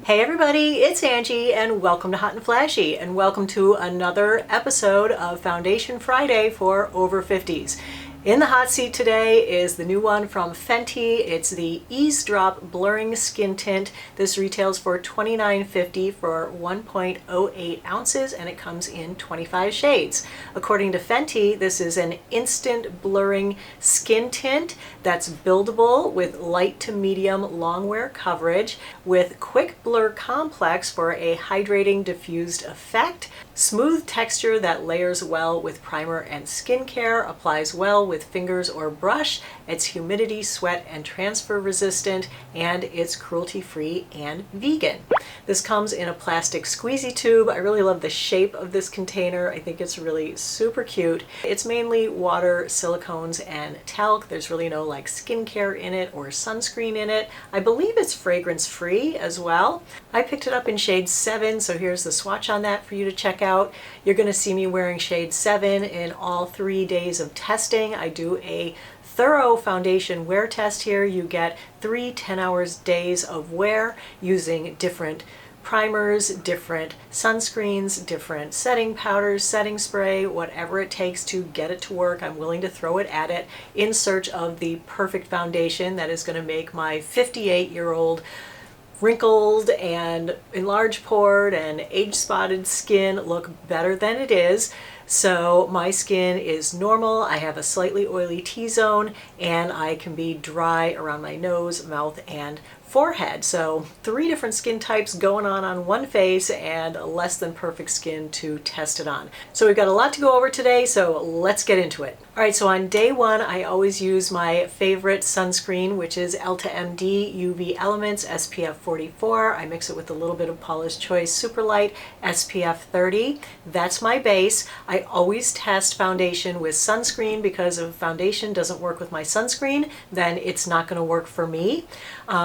Hey everybody, it's Angie and welcome to Hot and Flashy and welcome to another episode of Foundation Friday for over 50s. In the hot seat today is the new one from Fenty. It's the Eavesdrop Blurring Skin Tint. This retails for $29.50 for 1.08 ounces and it comes in 25 shades. According to Fenty, this is an instant blurring skin tint that's buildable with light to medium long wear coverage with quick blur complex for a hydrating diffused effect, smooth texture that layers well with primer and skincare, applies well with fingers or brush, it's humidity, sweat, and transfer resistant, and it's cruelty-free and vegan. This comes in a plastic squeezy tube. I really love the shape of this container. I think it's really super cute. It's mainly water, silicones, and talc. There's really no like skincare in it or sunscreen in it. I believe it's fragrance-free as well. I picked it up in shade 7, so here's the swatch on that for you to check out. You're going to see me wearing shade 7 in all 3 days of testing. I do a thorough foundation wear test here. You get 3 10-hour days of wear using different primers, different sunscreens, different setting powders, setting spray, whatever it takes to get it to work. I'm willing to throw it at it in search of the perfect foundation that is going to make my 58-year-old wrinkled and enlarged pored and age spotted skin look better than it is. So my skin is normal, I have a slightly oily T-zone, and I can be dry around my nose, mouth, and forehead. So 3 different skin types going on one face and less than perfect skin to test it on. So we've got a lot to go over today, so let's get into it. All right, so on day 1, I always use my favorite sunscreen, which is EltaMD UV Elements SPF 44. I mix it with a little bit of Paula's Choice Superlight SPF 30. That's my base. I always test foundation with sunscreen because if foundation doesn't work with my sunscreen, then it's not going to work for me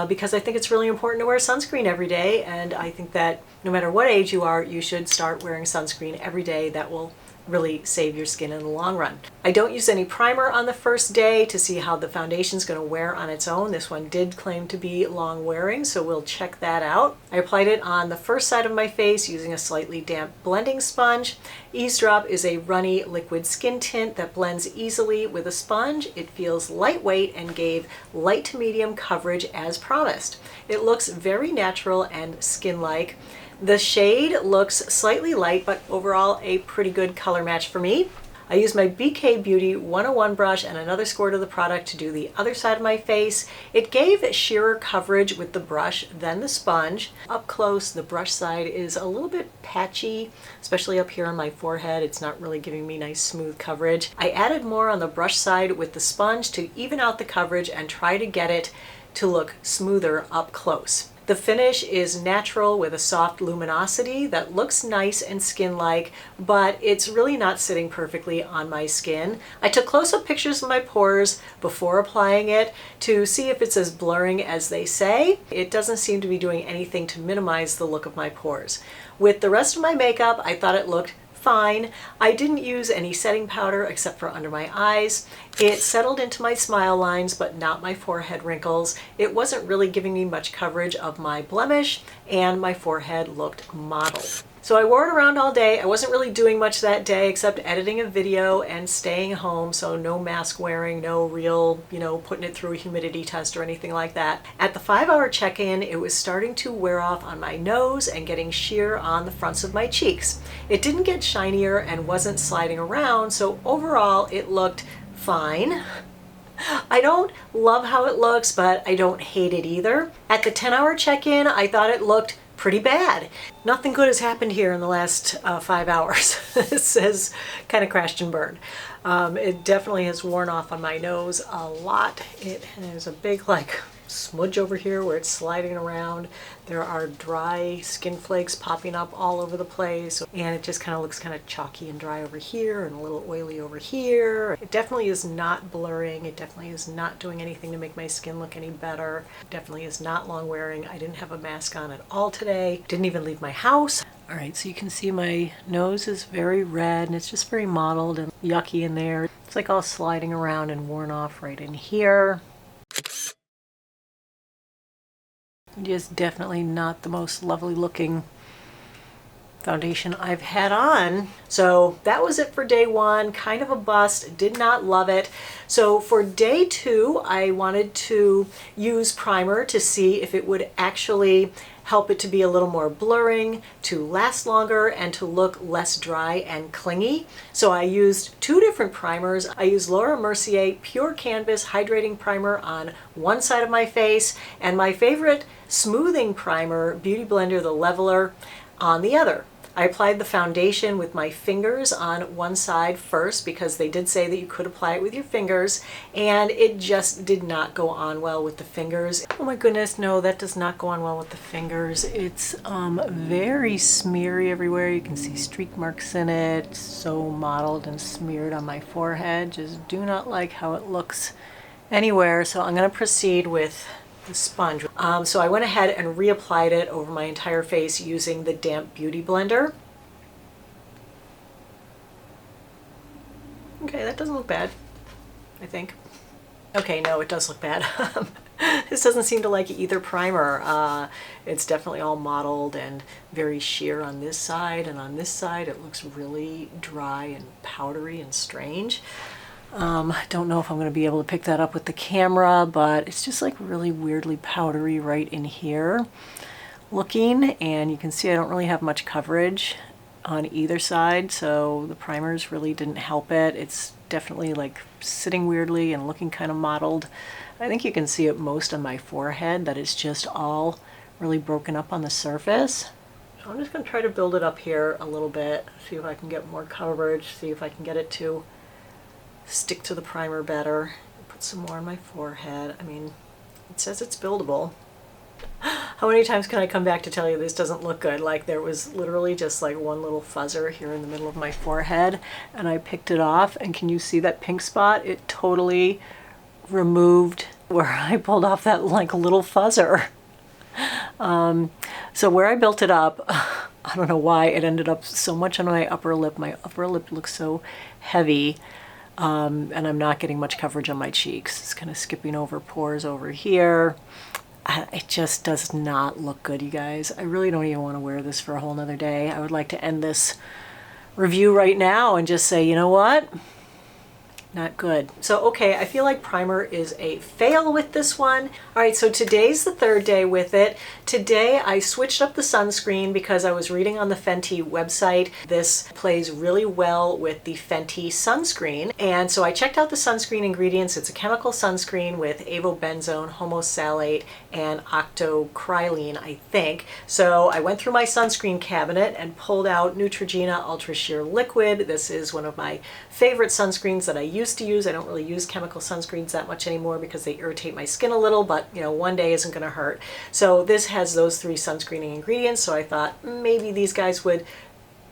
because I think it's really important to wear sunscreen every day, and I think that no matter what age you are, you should start wearing sunscreen every day. That will really save your skin in the long run. I don't use any primer on the first day to see how the foundation is going to wear on its own. This one did claim to be long wearing, so we'll check that out. I applied it on the first side of my face using a slightly damp blending sponge. Eavesdrop is a runny liquid skin tint that blends easily with a sponge. It feels lightweight and gave light to medium coverage as promised. It looks very natural and skin-like. The shade looks slightly light, but overall a pretty good color match for me. I used my BK Beauty 101 brush and another squirt of the product to do the other side of my face. It gave sheerer coverage with the brush than the sponge. Up close, the brush side is a little bit patchy, especially up here on my forehead. It's not really giving me nice smooth coverage. I added more on the brush side with the sponge to even out the coverage and try to get it to look smoother up close. The finish is natural with a soft luminosity that looks nice and skin-like, but it's really not sitting perfectly on my skin. I took close-up pictures of my pores before applying it to see if it's as blurring as they say. It doesn't seem to be doing anything to minimize the look of my pores. With the rest of my makeup, I thought it looked fine. I didn't use any setting powder except for under my eyes. It settled into my smile lines, but not my forehead wrinkles. It wasn't really giving me much coverage of my blemish, and my forehead looked mottled. So I wore it around all day. I wasn't really doing much that day except editing a video and staying home, so no mask wearing, no real, putting it through a humidity test or anything like that. At the 5-hour check-in, it was starting to wear off on my nose and getting sheer on the fronts of my cheeks. It didn't get shinier and wasn't sliding around, so overall it looked fine. I don't love how it looks, but I don't hate it either. At the 10-hour check-in, I thought it looked pretty bad. Nothing good has happened here in the last 5 hours. It says kind of crashed and burned. It definitely has worn off on my nose a lot. It has a big smudge over here where it's sliding around. There are dry skin flakes popping up all over the place, and it just kind of looks kind of chalky and dry over here and a little oily over here. It definitely is not blurring. It definitely is not doing anything to make my skin look any better. It definitely is not long wearing. I didn't have a mask on at all today. Didn't even leave my house. All right, so you can see my nose is very red and it's just very mottled and yucky in there. It's like all sliding around and worn off right in here. Just definitely not the most lovely looking foundation I've had on. So that was it for day one. Kind of a bust, did not love it. So for day two, I wanted to use primer to see if it would actually help it to be a little more blurring, to last longer, and to look less dry and clingy. So I used two different primers. I used Laura Mercier Pure Canvas Hydrating Primer on one side of my face, and my favorite smoothing primer, Beauty Blender the Leveler, on the other. I applied the foundation with my fingers on one side first because they did say that you could apply it with your fingers, and it just did not go on well with the fingers. Oh my goodness, no, that does not go on well with the fingers. It's very smeary everywhere. You can see streak marks in it, so mottled and smeared on my forehead. Just do not like how it looks anywhere, so I'm going to proceed with the sponge. So I went ahead and reapplied it over my entire face using the damp Beauty Blender. Okay, that doesn't look bad, I think. Okay, no, it does look bad. This doesn't seem to like either primer. It's definitely all mottled and very sheer on this side, and on this side it looks really dry and powdery and strange. I don't know if I'm going to be able to pick that up with the camera, but it's just like really weirdly powdery right in here looking, and you can see I don't really have much coverage on either side, so the primers really didn't help it. It's definitely like sitting weirdly and looking kind of mottled. I think you can see it most on my forehead, that it's just all really broken up on the surface. So I'm just going to try to build it up here a little bit, see if I can get more coverage, see if I can get it to stick to the primer better. Put some more on my forehead. I mean, it says it's buildable. How many times can I come back to tell you this doesn't look good? Like, there was literally just like one little fuzzer here in the middle of my forehead, and I picked it off, and can you see that pink spot? It totally removed where I pulled off that like little fuzzer. So where I built it up, I don't know why it ended up so much on my upper lip. My upper lip looks so heavy. And I'm not getting much coverage on my cheeks. It's kind of skipping over pores over here. It just does not look good, you guys. I really don't even want to wear this for a whole nother day. I would like to end this review right now and just say, you know what? Not good. So, okay, I feel like primer is a fail with this one. All right, so today's the third day with it. Today I switched up the sunscreen because I was reading on the Fenty website. This plays really well with the Fenty sunscreen. And so I checked out the sunscreen ingredients. It's a chemical sunscreen with avobenzone, homosalate, and octocrylene, I think. So I went through my sunscreen cabinet and pulled out Neutrogena Ultra Sheer Liquid. This is one of my favorite sunscreens that I used to use. I don't really use chemical sunscreens that much anymore because they irritate my skin a little, but you know, one day isn't going to hurt. So this has those three sunscreening ingredients, so I thought maybe these guys would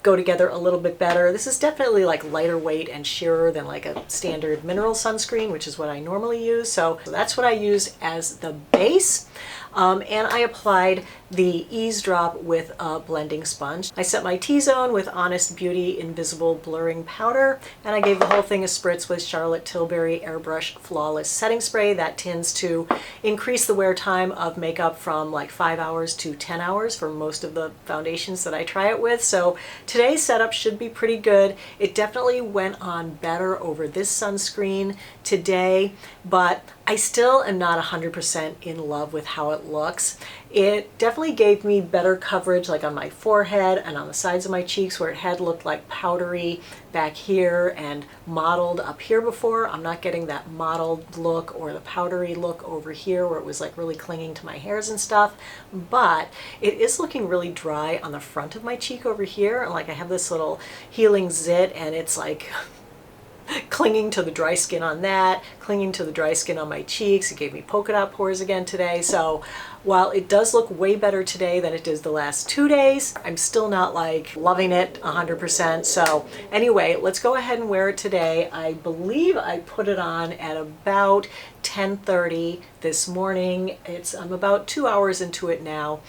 go together a little bit better. This is definitely like lighter weight and sheerer than like a standard mineral sunscreen, which is what I normally use. So that's what I used as the base. And I applied the Eavesdrop with a blending sponge. I set my T-zone with Honest Beauty Invisible Blurring Powder, and I gave the whole thing a spritz with Charlotte Tilbury Airbrush Flawless Setting Spray. That tends to increase the wear time of makeup from like 5 hours to 10 hours for most of the foundations that I try it with. So today's setup should be pretty good. It definitely went on better over this sunscreen today, but I still am not 100% in love with how it looks. It definitely gave me better coverage like on my forehead and on the sides of my cheeks where it had looked like powdery back here and mottled up here before. I'm not getting that mottled look or the powdery look over here where it was like really clinging to my hairs and stuff, but it is looking really dry on the front of my cheek over here, and like I have this little healing zit and it's like clinging to the dry skin on that, clinging to the dry skin on my cheeks. It gave me polka dot pores again today. So while it does look way better today than it did the last 2 days, I'm still not like loving it 100%. So anyway, let's go ahead and wear it today. I believe I put it on at about 10:30 this morning. I'm about 2 hours into it now.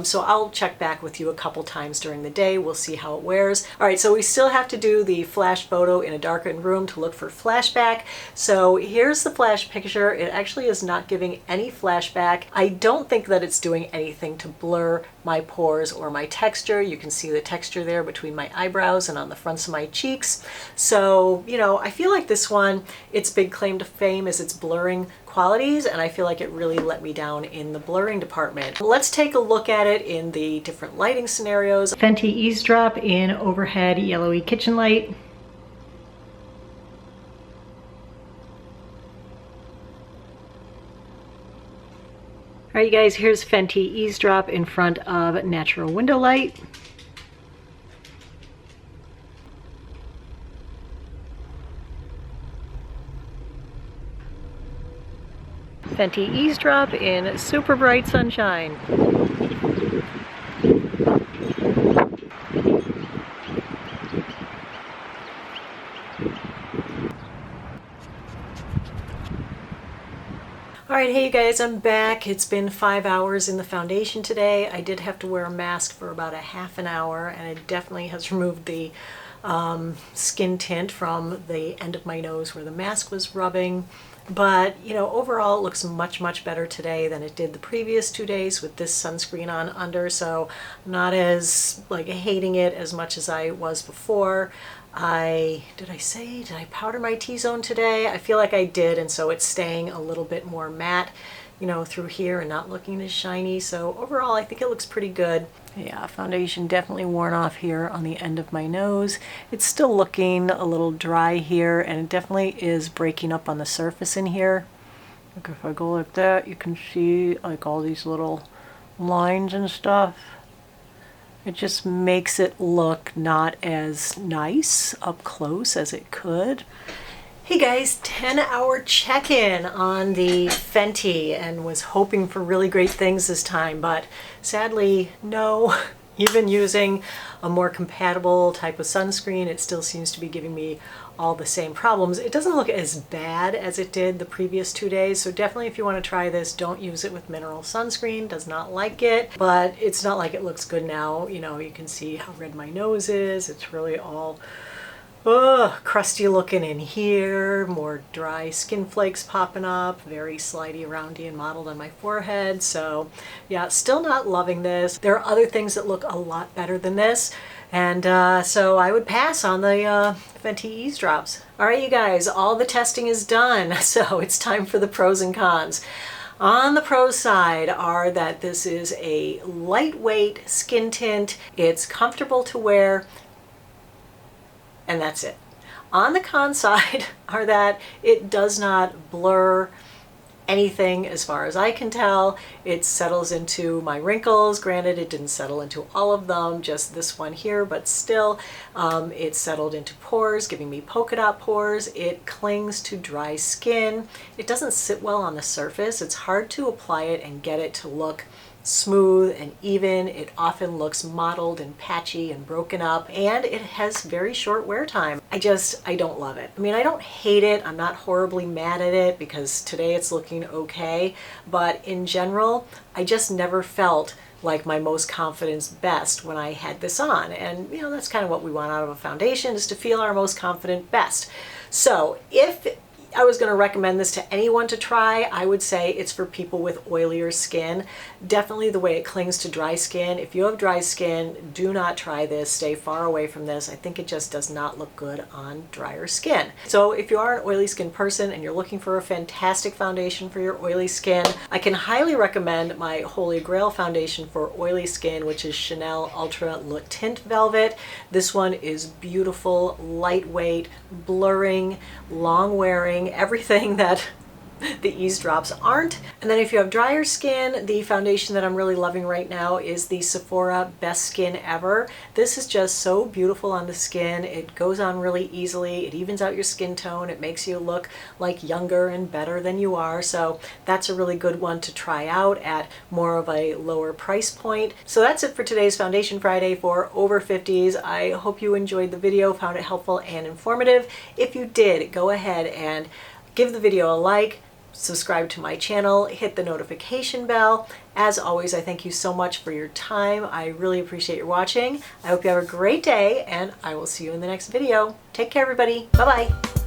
So I'll check back with you a couple times during the day. We'll see how it wears. All right, so we still have to do the flash photo in a darkened room to look for flashback. So here's the flash picture. It actually is not giving any flashback. I don't think think that it's doing anything to blur my pores or my texture. You can see the texture there between my eyebrows and on the fronts of my cheeks. So, you know, I feel like this one, its big claim to fame is its blurring qualities, and I feel like it really let me down in the blurring department. Let's take a look at it in the different lighting scenarios. Fenty Eavesdrop in overhead yellowy kitchen light. All right, you guys, here's Fenty Eavesdrop in front of natural window light. Fenty Eavesdrop in super bright sunshine. All right, hey you guys, I'm back. It's been 5 hours in the foundation today. I did have to wear a mask for about a half an hour, and it definitely has removed the skin tint from the end of my nose where the mask was rubbing. But, you know, overall it looks much, much better today than it did the previous 2 days with this sunscreen on under, so I'm not as, like, hating it as much as I was before. Did I powder my T-zone today? I feel like I did, and so it's staying a little bit more matte, you know, through here and not looking as shiny. So overall, I think it looks pretty good. Yeah, foundation definitely worn off here on the end of my nose. It's still looking a little dry here, and it definitely is breaking up on the surface in here. Like if I go like that, you can see like all these little lines and stuff. It just makes it look not as nice up close as it could. Hey guys, 10-hour check-in on the Fenty, and was hoping for really great things this time, but sadly, no. Even using a more compatible type of sunscreen, it still seems to be giving me all the same problems. It doesn't look as bad as it did the previous 2 days, so definitely if you want to try this, don't use it with mineral sunscreen. Does not like it, but it's not like it looks good now. You know, you can see how red my nose is. It's really all crusty looking in here, more dry skin flakes popping up, very slidey, roundy, and mottled on my forehead. So yeah, still not loving this. There are other things that look a lot better than this, and so I would pass on the Fenty Eavesdrops. All right, you guys, all the testing is done, so it's time for the pros and cons. On the pros side are that this is a lightweight skin tint, it's comfortable to wear, and that's it. On the con side are that it does not blur anything as far as I can tell. It settles into my wrinkles. Granted, it didn't settle into all of them, just this one here, but still it settled into pores, giving me polka dot pores. It clings to dry skin. It doesn't sit well on the surface. It's hard to apply it and get it to look smooth and even. It often looks mottled and patchy and broken up, and it has very short wear time. I don't love it. I mean, I don't hate it. I'm not horribly mad at it because today it's looking okay, but in general, I just never felt like my most confidence best when I had this on. And you know, that's kind of what we want out of a foundation, is to feel our most confident best. So if I was going to recommend this to anyone to try, I would say it's for people with oilier skin. Definitely the way it clings to dry skin. If you have dry skin, do not try this. Stay far away from this. I think it just does not look good on drier skin. So if you are an oily skin person and you're looking for a fantastic foundation for your oily skin, I can highly recommend my Holy Grail foundation for oily skin, which is Chanel Ultra Le Tint Velvet. This one is beautiful, lightweight, blurring, long wearing, everything that the Eavesdrops aren't. And then if you have drier skin, the foundation that I'm really loving right now is the Sephora Best Skin Ever. This is just so beautiful on the skin. It goes on really easily. It evens out your skin tone. It makes you look like younger and better than you are. So that's a really good one to try out at more of a lower price point. So that's it for today's Foundation Friday for over 50s. I hope you enjoyed the video, found it helpful and informative. If you did, go ahead and give the video a like, subscribe to my channel, hit the notification bell. As always, I thank you so much for your time. I really appreciate your watching. I hope you have a great day, and I will see you in the next video. Take care, everybody. Bye-bye.